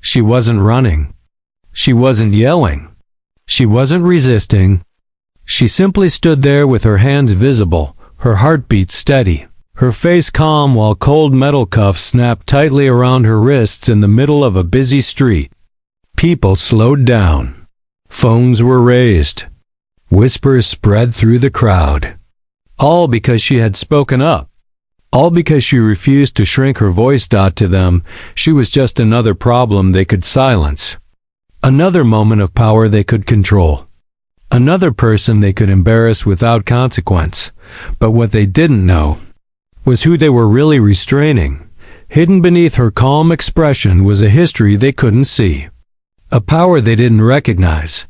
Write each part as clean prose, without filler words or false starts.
She wasn't running. She wasn't yelling. She wasn't resisting. She simply stood there with her hands visible, her heartbeat steady, her face calm while cold metal cuffs snapped tightly around her wrists in the middle of a busy street. People slowed down. Phones were raised. Whispers spread through the crowd. All because she had spoken up. All because she refused to shrink her voice. To them, she was just another problem they could silence. Another moment of power they could control. Another person they could embarrass without consequence. But what they didn't know was who they were really restraining. Hidden beneath her calm expression was a history they couldn't see. A power they didn't recognize.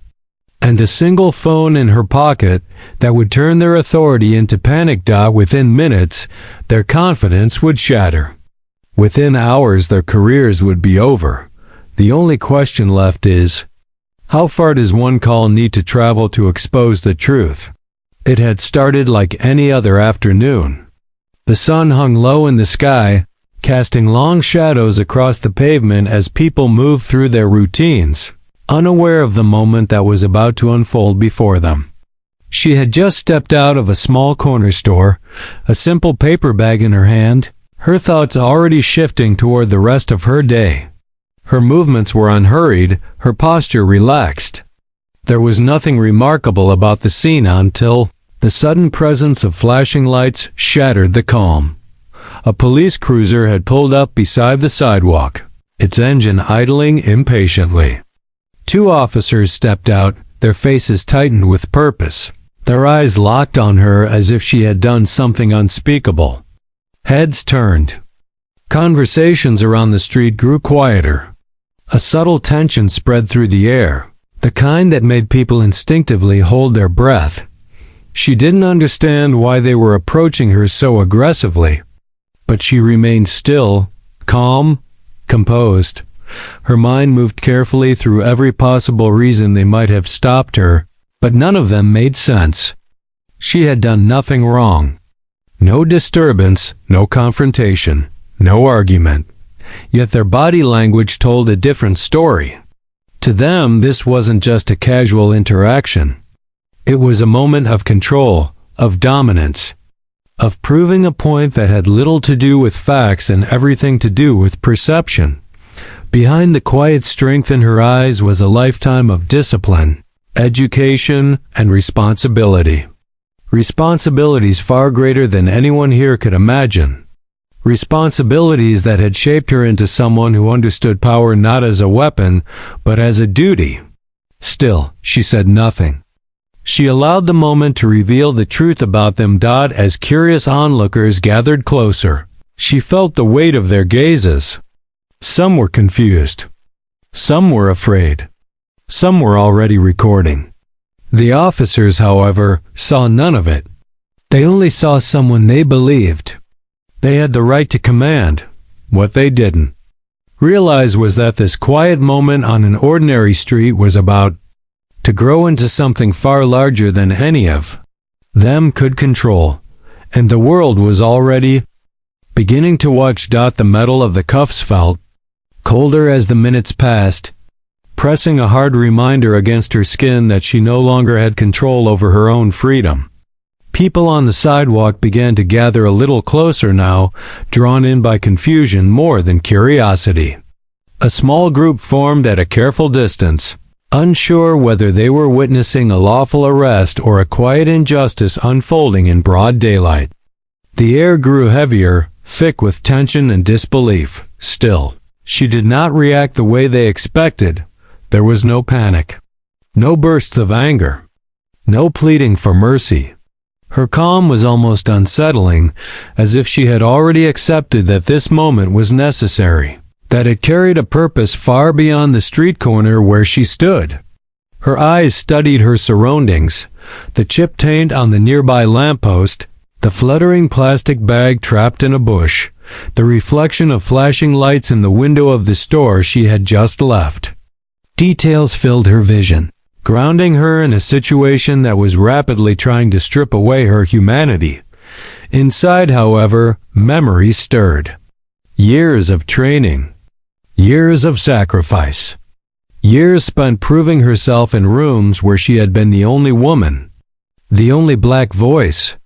And a single phone in her pocket that would turn their authority into panic. Within minutes, their confidence would shatter. Within hours, their careers would be over. The only question left is, how far does one call need to travel to expose the truth? It had started like any other afternoon. The sun hung low in the sky, casting long shadows across the pavement as people moved through their routines, unaware of the moment that was about to unfold before them. She had just stepped out of a small corner store, a simple paper bag in her hand, her thoughts already shifting toward the rest of her day. Her movements were unhurried, her posture relaxed. There was nothing remarkable about the scene until the sudden presence of flashing lights shattered the calm. A police cruiser had pulled up beside the sidewalk, its engine idling impatiently. Two officers stepped out, their faces tightened with purpose, their eyes locked on her as if she had done something unspeakable. Heads turned. Conversations around the street grew quieter. A subtle tension spread through the air, the kind that made people instinctively hold their breath. She didn't understand why they were approaching her so aggressively, but she remained still, calm, composed. Her mind moved carefully through every possible reason they might have stopped her, but none of them made sense. She had done nothing wrong. No disturbance, no confrontation, no argument. Yet their body language told a different story. To them, this wasn't just a casual interaction. It was a moment of control, of dominance, of proving a point that had little to do with facts and everything to do with perception. Behind the quiet strength in her eyes was a lifetime of discipline, education, and responsibility. Responsibilities far greater than anyone here could imagine. Responsibilities that had shaped her into someone who understood power not as a weapon, but as a duty. Still, she said nothing. She allowed the moment to reveal the truth about them. As curious onlookers gathered closer, she felt the weight of their gazes. Some were confused. Some were afraid. Some were already recording. The officers, however, saw none of it. They only saw someone they believed. They had the right to command. What they didn't realize was that this quiet moment on an ordinary street was about to grow into something far larger than any of them could control. And the world was already beginning to watch. The metal of the cuffs felt colder as the minutes passed, pressing a hard reminder against her skin that she no longer had control over her own freedom. People on the sidewalk began to gather a little closer now, drawn in by confusion more than curiosity. A small group formed at a careful distance, unsure whether they were witnessing a lawful arrest or a quiet injustice unfolding in broad daylight. The air grew heavier, thick with tension and disbelief. Still, she did not react the way they expected. There was no panic, no bursts of anger, no pleading for mercy. Her calm was almost unsettling, as if she had already accepted that this moment was necessary, that it carried a purpose far beyond the street corner where she stood. Her eyes studied her surroundings, the chip paint on the nearby lamppost, the fluttering plastic bag trapped in a bush, the reflection of flashing lights in the window of the store she had just left. Details filled her vision, grounding her in a situation that was rapidly trying to strip away her humanity. Inside, however, memories stirred. Years of training. Years of sacrifice. Years spent proving herself in rooms where she had been the only woman, the only black voice,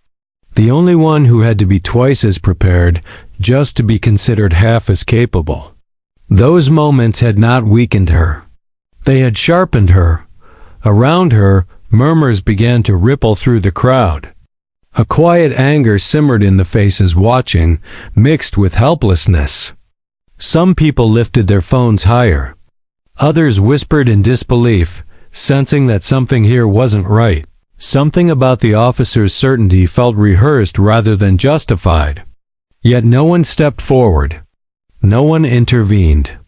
the only one who had to be twice as prepared just to be considered half as capable. Those moments had not weakened her. They had sharpened her. Around her, murmurs began to ripple through the crowd. A quiet anger simmered in the faces watching, mixed with helplessness. Some people lifted their phones higher. Others whispered in disbelief, sensing that something here wasn't right. Something about the officer's certainty felt rehearsed rather than justified. Yet no one stepped forward. No one intervened.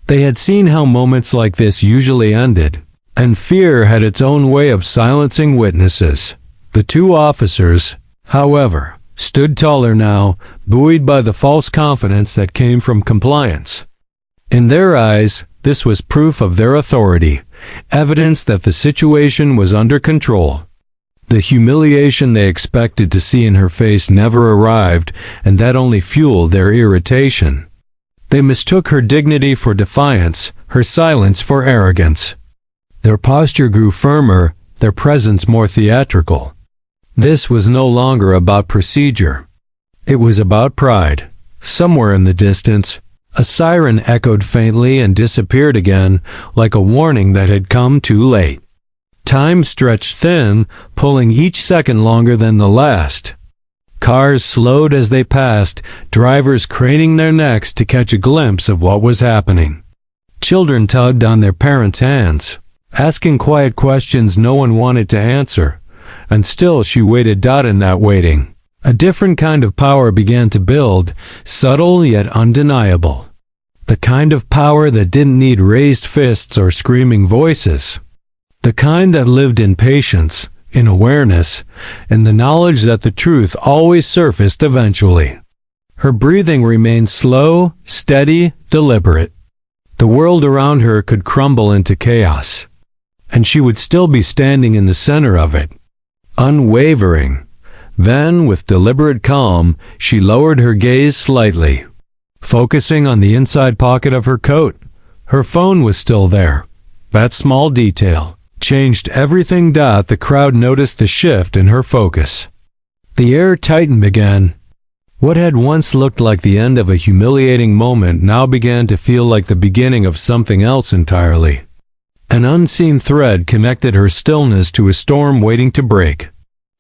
They had seen how moments like this usually ended, and fear had its own way of silencing witnesses. The two officers, however, stood taller now, buoyed by the false confidence that came from compliance. In their eyes, this was proof of their authority, evidence that the situation was under control. The humiliation they expected to see in her face never arrived, and that only fueled their irritation. They mistook her dignity for defiance, her silence for arrogance. Their posture grew firmer, their presence more theatrical. This was no longer about procedure. It was about pride. Somewhere in the distance, a siren echoed faintly and disappeared again, like a warning that had come too late. Time stretched thin, pulling each second longer than the last. Cars slowed as they passed, drivers craning their necks to catch a glimpse of what was happening. Children tugged on their parents' hands, asking quiet questions no one wanted to answer, and still she waited. In that waiting, a different kind of power began to build, subtle yet undeniable. The kind of power that didn't need raised fists or screaming voices. The kind that lived in patience, in awareness, in the knowledge that the truth always surfaced eventually. Her breathing remained slow, steady, deliberate. The world around her could crumble into chaos, and she would still be standing in the center of it, unwavering. Then, with deliberate calm, she lowered her gaze slightly, focusing on the inside pocket of her coat. Her phone was still there. That small detail changed everything. The crowd noticed the shift in her focus. The air tightened again. What had once looked like the end of a humiliating moment now began to feel like the beginning of something else entirely. An unseen thread connected her stillness to a storm waiting to break.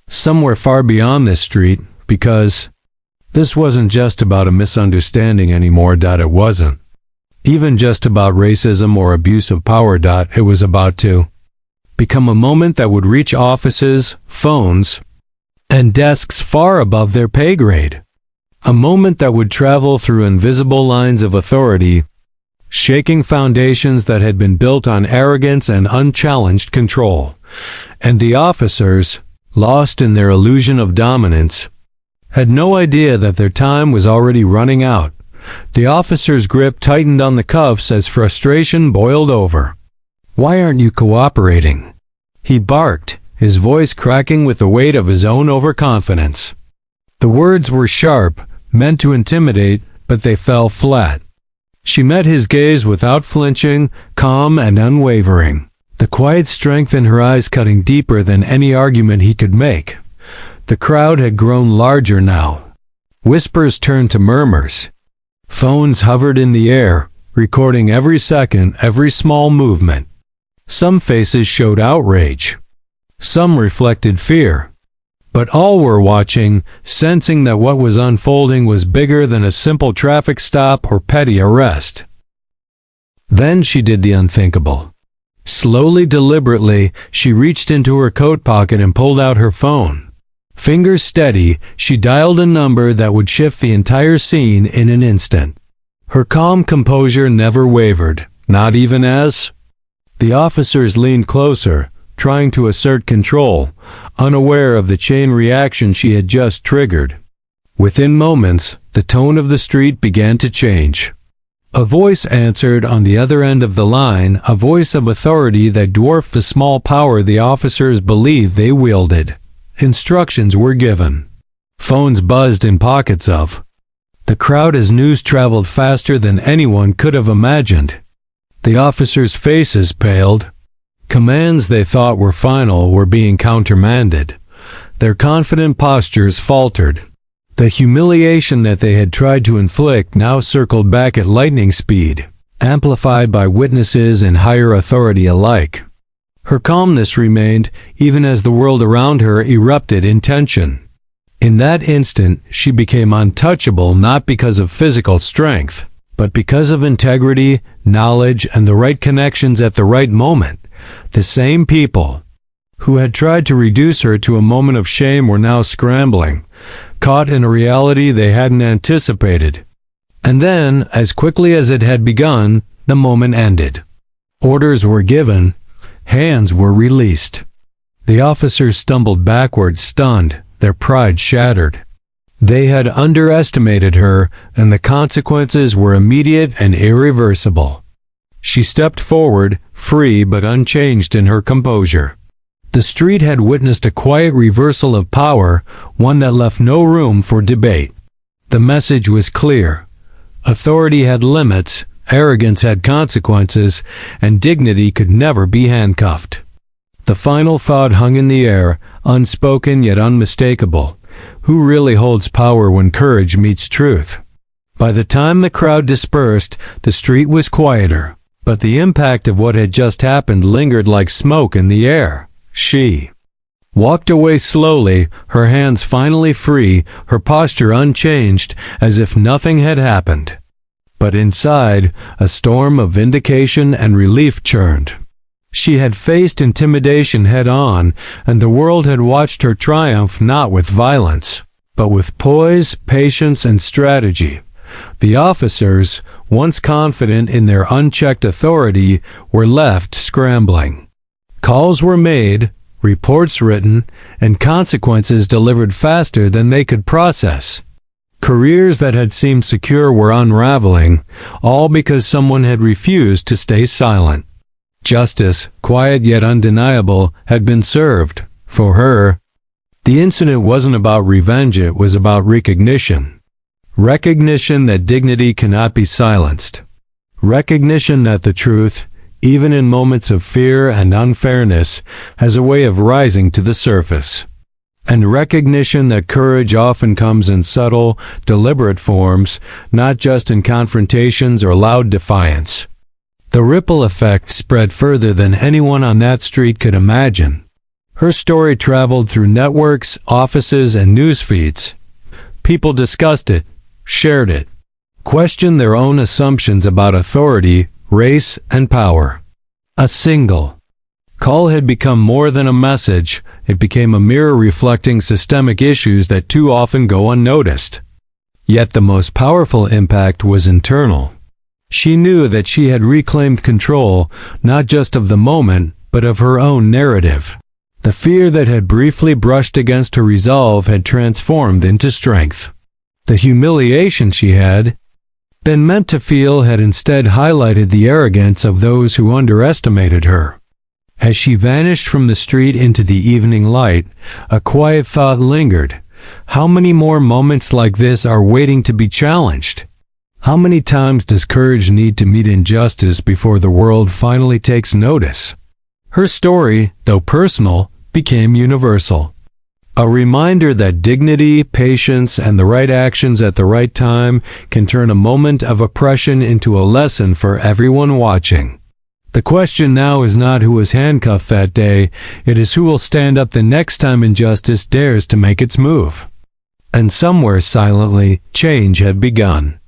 Somewhere far beyond this street, because this wasn't just about a misunderstanding anymore. It wasn't even just about racism or abuse of power. It was about to become a moment that would reach offices, phones, and desks far above their pay grade. A moment that would travel through invisible lines of authority, shaking foundations that had been built on arrogance and unchallenged control. And the officers, lost in their illusion of dominance, had no idea that their time was already running out. The officer's grip tightened on the cuffs as frustration boiled over. "Why aren't you cooperating?" he barked, his voice cracking with the weight of his own overconfidence. The words were sharp, meant to intimidate, but they fell flat. She met his gaze without flinching, calm and unwavering, the quiet strength in her eyes cutting deeper than any argument he could make. The crowd had grown larger now. Whispers turned to murmurs. Phones hovered in the air, recording every second, every small movement. Some faces showed outrage. Some reflected fear. But all were watching, sensing that what was unfolding was bigger than a simple traffic stop or petty arrest. Then she did the unthinkable. Slowly, deliberately, she reached into her coat pocket and pulled out her phone. Fingers steady, she dialed a number that would shift the entire scene in an instant. Her calm composure never wavered, not even as the officers leaned closer, trying to assert control, unaware of the chain reaction she had just triggered. Within moments, the tone of the street began to change. A voice answered on the other end of the line, a voice of authority that dwarfed the small power the officers believed they wielded. Instructions were given. Phones buzzed in pockets of The crowd as news traveled faster than anyone could have imagined. The officers' faces paled. Commands they thought were final were being countermanded. Their confident postures faltered. The humiliation that they had tried to inflict now circled back at lightning speed, amplified by witnesses and higher authority alike. Her calmness remained, even as the world around her erupted in tension. In that instant, she became untouchable not because of physical strength, but because of integrity, knowledge, and the right connections at the right moment. The same people who had tried to reduce her to a moment of shame were now scrambling, caught in a reality they hadn't anticipated. And then, as quickly as it had begun, the moment ended. Orders were given. Hands were released. The officers stumbled backwards, stunned, their pride shattered. They had underestimated her, and the consequences were immediate and irreversible. She stepped forward, free but unchanged in her composure. The street had witnessed a quiet reversal of power, one that left no room for debate. The message was clear. Authority had limits, arrogance had consequences, and dignity could never be handcuffed. The final thought hung in the air, unspoken yet unmistakable. Who really holds power when courage meets truth? By the time the crowd dispersed, the street was quieter, but the impact of what had just happened lingered like smoke in the air. She walked away slowly, her hands finally free, her posture unchanged, as if nothing had happened. But inside, a storm of vindication and relief churned. She had faced intimidation head-on, and the world had watched her triumph not with violence, but with poise, patience, and strategy. The officers, once confident in their unchecked authority, were left scrambling. Calls were made, reports written, and consequences delivered faster than they could process. Careers that had seemed secure were unraveling, all because someone had refused to stay silent. Justice, quiet yet undeniable, had been served. For her, the incident wasn't about revenge, it was about recognition. Recognition that dignity cannot be silenced. Recognition that the truth, even in moments of fear and unfairness, has a way of rising to the surface. And recognition that courage often comes in subtle, deliberate forms, not just in confrontations or loud defiance. The ripple effect spread further than anyone on that street could imagine. Her story traveled through networks, offices, and news feeds. People discussed it, shared it, questioned their own assumptions about authority, race, and power. A single call had become more than a message. It became a mirror reflecting systemic issues that too often go unnoticed. Yet the most powerful impact was internal. She knew that she had reclaimed control, not just of the moment, but of her own narrative. The fear that had briefly brushed against her resolve had transformed into strength. The humiliation she had been meant to feel had instead highlighted the arrogance of those who underestimated her. As she vanished from the street into the evening light, a quiet thought lingered. How many more moments like this are waiting to be challenged? How many times does courage need to meet injustice before the world finally takes notice? Her story, though personal, became universal. A reminder that dignity, patience, and the right actions at the right time can turn a moment of oppression into a lesson for everyone watching. The question now is not who was handcuffed that day, it is who will stand up the next time injustice dares to make its move. And somewhere silently, change had begun.